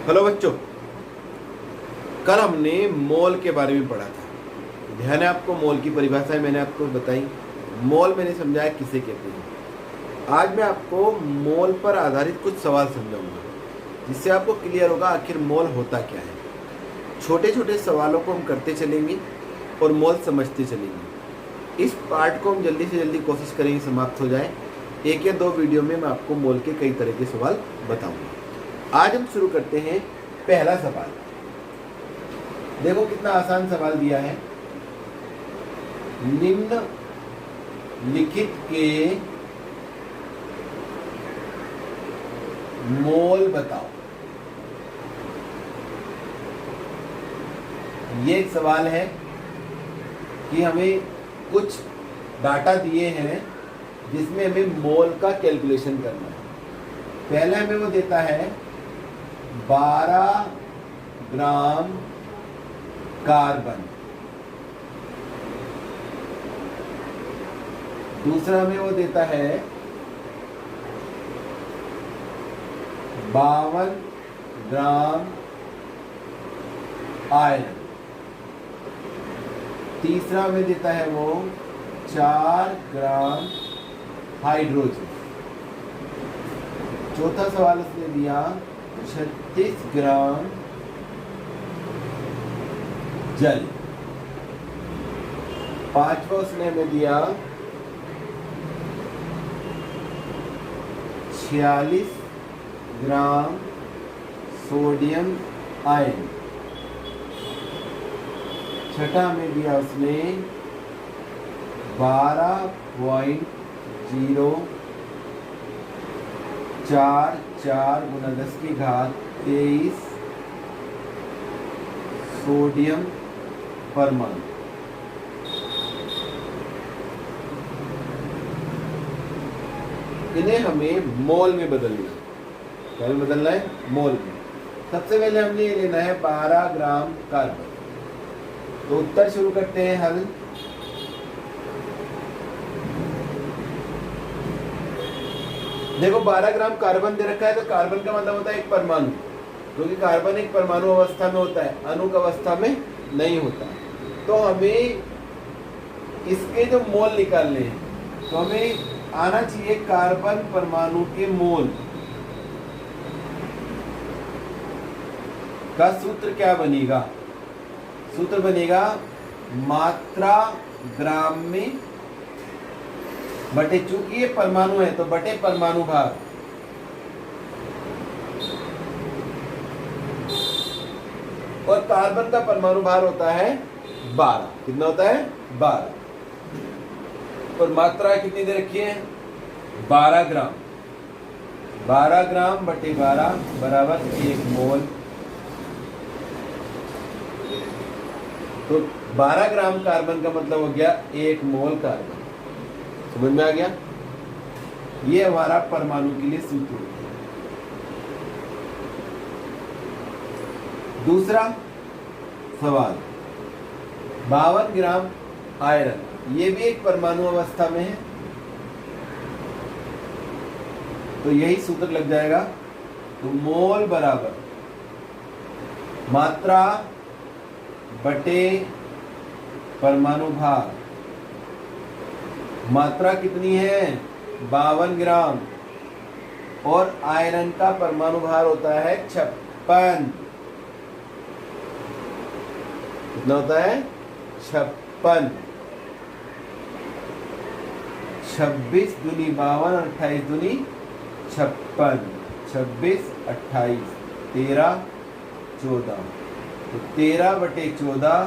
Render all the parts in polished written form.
Hello बच्चों, कल हमने मोल के बारे में पढ़ा था। ध्यान है आपको? मोल की परिभाषाएं मैंने आपको बताई। मोल मैंने समझाया किसे कहते हैं। आज मैं आपको मोल पर आधारित कुछ सवाल समझाऊंगा, जिससे आपको क्लियर होगा आखिर मोल होता क्या है। छोटे छोटे सवालों को हम करते चलेंगे और मोल समझते चलेंगे। इस पार्ट को हम जल्दी से जल्दी कोशिश करेंगे समाप्त हो जाए। एक या दो वीडियो में मैं आपको मोल के कई तरह के सवाल बताऊंगा। आज हम शुरू करते हैं। पहला सवाल देखो, कितना आसान सवाल दिया है। निम्न लिखित के मोल बताओ। ये एक सवाल है कि हमें कुछ डाटा दिए हैं जिसमें हमें मोल का कैलकुलेशन करना है। पहले हमें वो देता है 12 ग्राम कार्बन। दूसरा हमें वो देता है 52 ग्राम आयरन। तीसरा हमें देता है वो 4 ग्राम हाइड्रोजन। चौथा सवाल उसने दिया 36 ग्राम जल। पांचवा उसने हमें दिया 46 ग्राम सोडियम आयन। छठा हमें दिया उसने 12.044 सोडियम परमाणु। इन्हें हमें मोल में बदलना है। क्या में बदलना है? मोल में। सबसे पहले हमने ये लेना है 12 ग्राम कार्बन। तो उत्तर शुरू करते हैं हल। देखो 12 ग्राम कार्बन दे रखा है, तो कार्बन का मतलब होता है एक परमाणु, क्योंकि कार्बन एक परमाणु अवस्था में होता है, अणुक अवस्था में नहीं होता। तो हमें इसके जो मोल निकालने हैं, तो हमें आना चाहिए कार्बन परमाणु के मोल का सूत्र। क्या बनेगा? सूत्र बनेगा मात्रा ग्राम में बटे, चूंकि ये परमाणु है तो बटे परमाणु भार। और कार्बन का परमाणु भार होता है 12। कितना होता है? 12। और मात्रा कितनी दे रखी है? 12 ग्राम। 12 ग्राम बटे 12 बराबर 1 मोल। तो 12 ग्राम कार्बन का मतलब हो गया 1 मोल कार्बन। समझ में आ गया? ये हमारा परमाणु के लिए सूत्र है। दूसरा सवाल 52 ग्राम आयरन। ये भी एक परमाणु अवस्था में है, तो यही सूत्र लग जाएगा। तो मोल बराबर मात्रा बटे परमाणु भार। मात्रा कितनी है? 52 ग्राम। और आयरन का परमाणु भार होता है 56। कितना होता है? 56। 26 दूनी 52, 28 दूनी 56। 26, 28, 13, 14। तो 13 बटे 14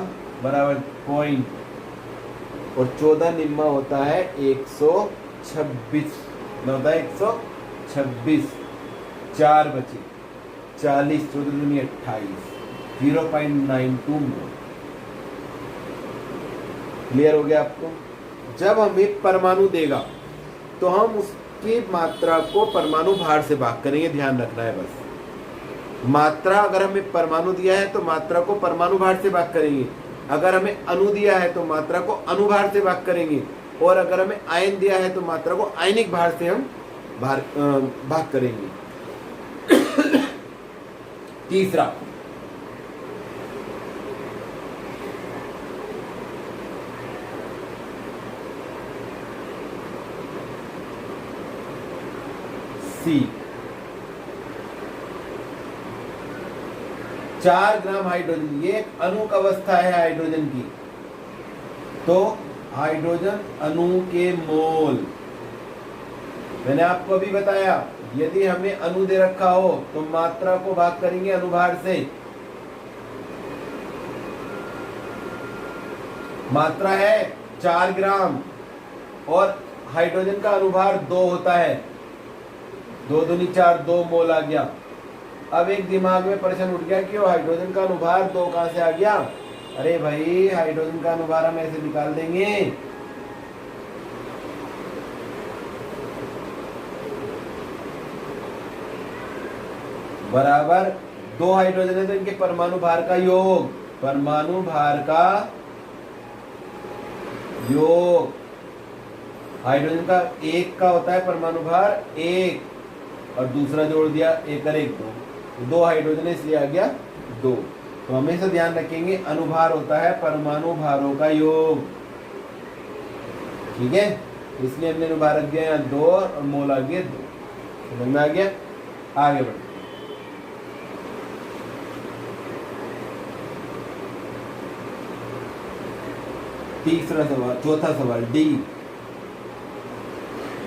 बराबर पॉइंट, और 14 निम्मा होता है 126। होता है 126। 4 बचे 40, 14 दूनी 28, 0.92 मोल। क्लियर हो गया आपको? जब हमें परमाणु देगा तो हम उसकी मात्रा को परमाणु भार से भाग करेंगे। ध्यान रखना है बस। मात्रा अगर हमें परमाणु दिया है तो मात्रा को परमाणु भार से भाग करेंगे। अगर हमें अणु दिया है तो मात्रा को अणुभार से भाग करेंगे। और अगर हमें आयन दिया है तो मात्रा को आयनिक भार से हम भाग करेंगे। तीसरा, सी, 4 ग्राम हाइड्रोजन, ये एक अणुक अवस्था है हाइड्रोजन की। तो हाइड्रोजन अणु के मोल, मैंने आपको अभी बताया, यदि हमें अणु दे रखा हो तो मात्रा को भाग करेंगे अनुभार से। मात्रा है 4 ग्राम और हाइड्रोजन का अनुभार 2 होता है, 2 दूनी 4, 2 मोल आ गया। अब एक दिमाग में प्रश्न उठ गया कि हाइड्रोजन का अनुभार 2 कहां से आ गया? अरे भाई, हाइड्रोजन का अनुभार हम ऐसे निकाल देंगे, बराबर 2 हाइड्रोजन है तो इनके परमाणु भार का योग, परमाणु भार का योग। हाइड्रोजन का 1 का होता है परमाणु भार 1 और दूसरा जोड़ दिया 1 और 1 2, 2 हाइड्रोजन है इसलिए आ गया 2। तो हमेशा ध्यान रखेंगे अनुभार होता है परमाणु भारों का योग, ठीक है। इसलिए हमने अनुभार रख दिया यहाँ 2 और मोल आ गया 2। समझ में आ गया? आगे बढ़ते, तीसरा सवाल, चौथा सवाल डी,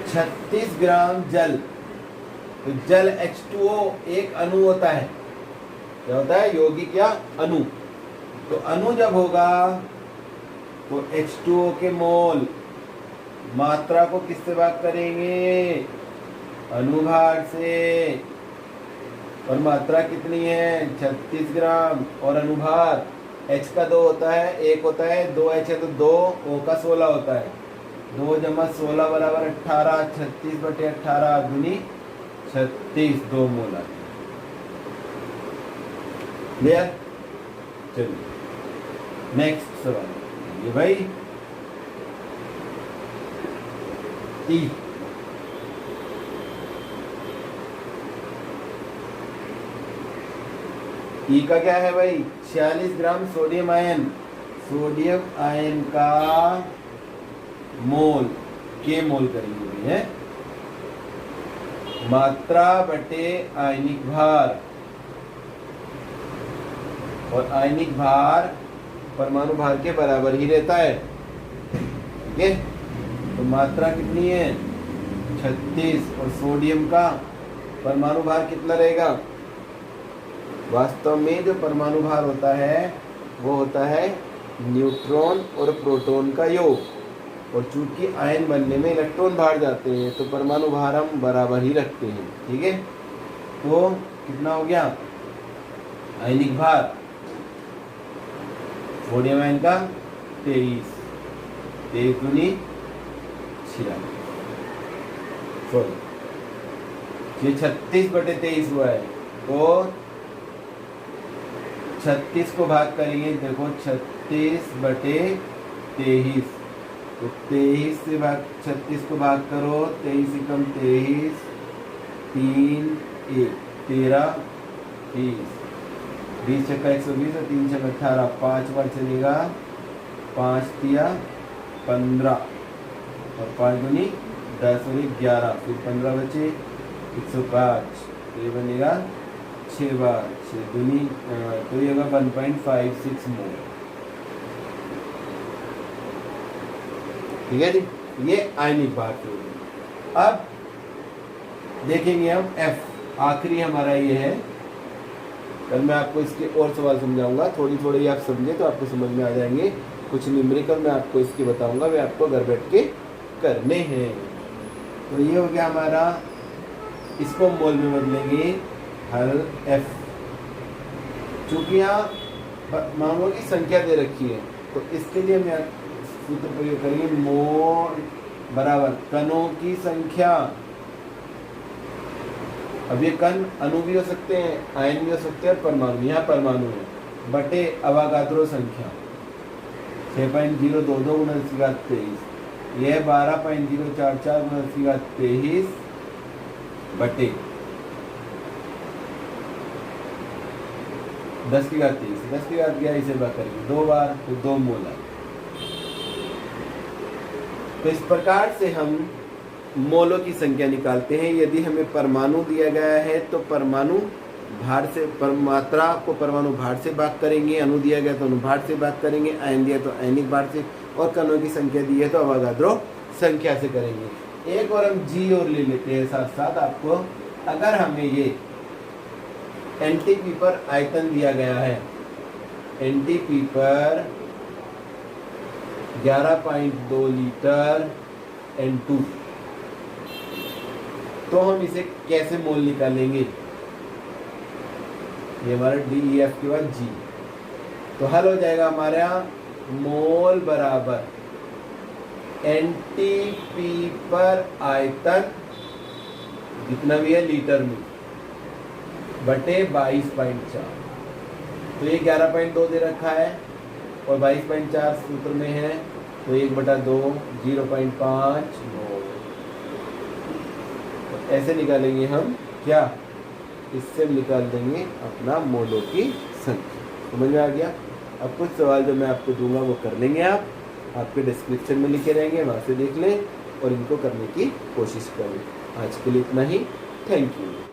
36 ग्राम जल। तो जल H2O एक अणु होता है, क्या होता है? यौगिक या अणु। तो अणु जब होगा तो H2O के मोल, मात्रा को किससे भाग करेंगे? अनुभार से। और मात्रा कितनी है? 36 ग्राम। और अनुभार H का 2 होता है, 1 होता है, 2H है तो 2, O का 16 होता है, 2 जमा 16 बराबर 18, 36/18 दूनी 36, 2 मोल आ। क्लियर? चलिए नेक्स्ट सवाल, ये भाई ई, ई का क्या है भाई? 46 gram sodium ion, sodium ion का मोल, के मोल करेंगे भाई, है मात्रा बटे आयनिक भार, और आयनिक भार परमाणु भार के बराबर ही रहता है, ठीक है। तो मात्रा कितनी है? 36, और सोडियम का परमाणु भार कितना रहेगा? वास्तव में जो परमाणु भार होता है वो होता है न्यूट्रॉन और प्रोटॉन का योग, और चूंकि आयन बनने में इलेक्ट्रॉन बाहर जाते हैं तो परमाणु भार हम बराबर ही रखते हैं, ठीक है। तो कितना हो गया आयनिक भार? सोडियम आयन का 23, 23 दूनी 46, सॉरी ये 36/23 हुआ है। तो 36 को भाग करेंगे, देखो 36/23, तो 23 से भाग 36 को भाग करो, 23 एकम 23, 3 1 13 20, 20 छक्का 120 और 3 छक्का 18, 5 बार चलेगा, 5 तिया 15 और 5 दूनी 10 और 11, फिर 15 बचे 105, तो ये बनेगा 6 बार 6 दूनी, तो ये होगा 1.56 मोल, ठीक है जी। ये आयनिक भार की होगी। अब देखेंगे हम F, आखिरी हमारा ये है। कल मैं आपको इसके और सवाल समझाऊंगा, थोड़ी थोड़ी आप समझे तो आपको समझ में आ जाएंगे। कुछ न्यूमेरिकल मैं आपको इसके बताऊंगा, वे आपको घर बैठ के करने हैं। तो ये हो गया हमारा, इसको मोल में बदलेंगे हल F। चूंकि यहाँ परमाणुओं की संख्या दे रखी है तो इसके लिए हम सूत्र प्रयोग करेंगे, मोल बराबर कणों की संख्या। अब ये कण अणु भी हो सकते हैं, आयन भी हो सकते हैं, और परमाणु, यहाँ परमाणु है, बटे अवागाद्रो संख्या 6.022 × 10⁻23, यह 12.044 × 10⁻23 बटे 10 की घात 23, 10 की घात 11 इसे बात करेंगे 2 बार, तो 2 मोल आए। तो इस प्रकार से हम मोलों की संख्या निकालते हैं। यदि हमें परमाणु दिया गया है तो परमाणु भार से, मात्रा को परमाणु भार से भाग करेंगे, अणु दिया गया तो अनुभार से भाग करेंगे, आयन दिया तो आयनिक भार से, और कणों की संख्या दी है तो अवोगाद्रो संख्या से करेंगे। एक और हम जी और ले लेते हैं साथ साथ आपको। अगर हमें ये एनटीपी पर आयतन दिया गया है, एनटीपी पर 11.2 लीटर N2, तो हम इसे कैसे मोल निकालेंगे? ये हमारा DEF के बाद G, तो हल हो जाएगा हमारा मोल बराबर NTP पर आयतन जितना भी है लीटर में बटे 22.4। तो ये 11.2 दे रखा है और 22.4 सूत्र में है, तो 1/2 0.5 मोल। तो ऐसे निकालेंगे हम क्या, इससे हम निकाल देंगे अपना मोलों की संख्या। समझ में आ गया? अब कुछ सवाल जो मैं आपको दूंगा वो कर लेंगे आप, आपके डिस्क्रिप्शन में लिखे रहेंगे, वहाँ से देख लें और इनको करने की कोशिश करें। आज के लिए इतना ही। Thank you.